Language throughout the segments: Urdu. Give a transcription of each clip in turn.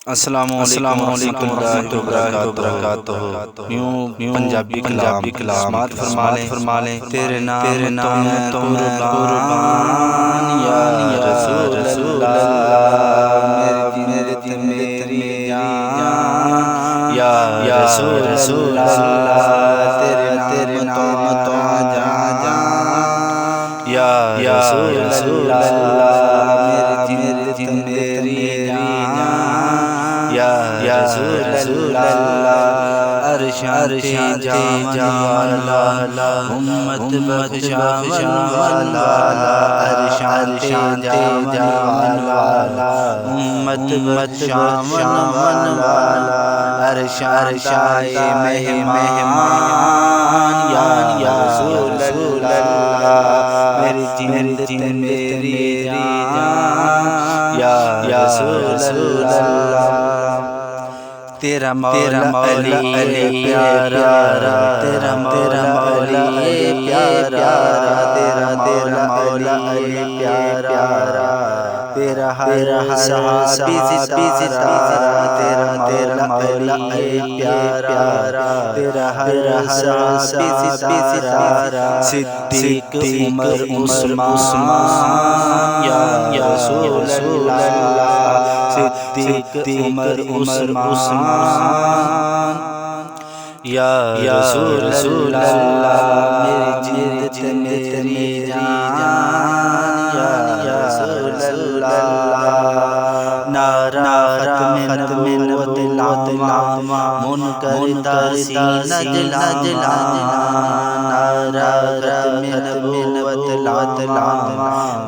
السلام علیکم ورحمۃ اللہ وبرکاتہ۔ یوں پنجابی کلام سماعت فرما لیں۔ تیرے نام تو میں قربان یا رسول اللہ، میری میری جان یا رسول اللہ، تیرے نام تو جان یا رسول اللہ، میری میری جان یا رسول اللہ، عرش جان والا، امت بخشا والا، عرش جان والا، امت بخشا والا، عرش مہمان یا رسول اللہ، میری جنت میری جان یا رسول اللہ، تیرا علی پیارا، تیرا مولا پیارا، تیرا مولا علی پیارا، تیرا ہر صحابی ستارہ، تیرا مولا علی پیارا، تیرا ہر صحابی ستارہ، صدیق عمر عثمان یا رسول اللہ، صدیق عمر عثمان یا رسول اللہ، میری جنت میری جان یا رسول اللہ، نعرہ ختم نبوت لاما، منکر تحسین جلاما، نعرہ ختم نبوت لاما،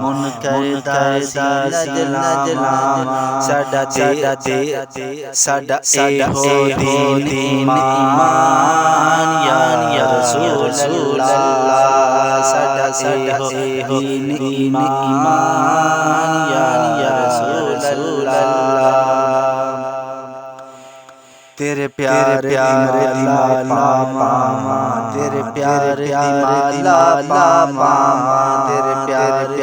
منکر تحسین جلاما، ساڈا ایہو دین ایمان یا رسول اللہ، ساڈا ایہو دین ایمان یا رسول اللہ، تیرے پیارے مالا ماما، تیرے پیارے مالا ماما، تیرے پیارے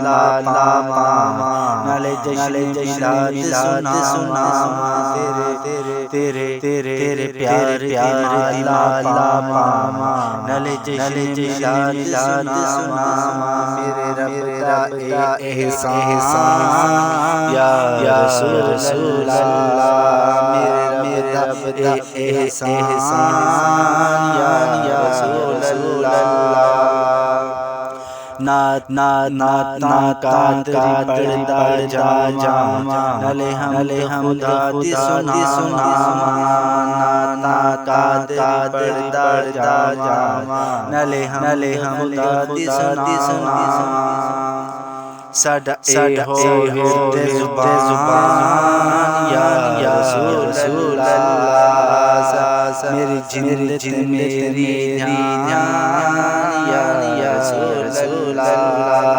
مالا ماما، نالے جشن میلاد سنا، تیرے پیارے مالا ماما، نالے جشن میلاد سنا، میرے رب کا احسان یا رسول اللہ، میرے رب کا احسان یا رسول اللہ، نعت پڑھتا جاما، نلے ہم خدا سنا، نعت پڑھتا جاما، نلے ہم خدا سنا، ساڈا ایہو زبان یا رسول اللہ، میری جنت میری جان یا رسول اللہ،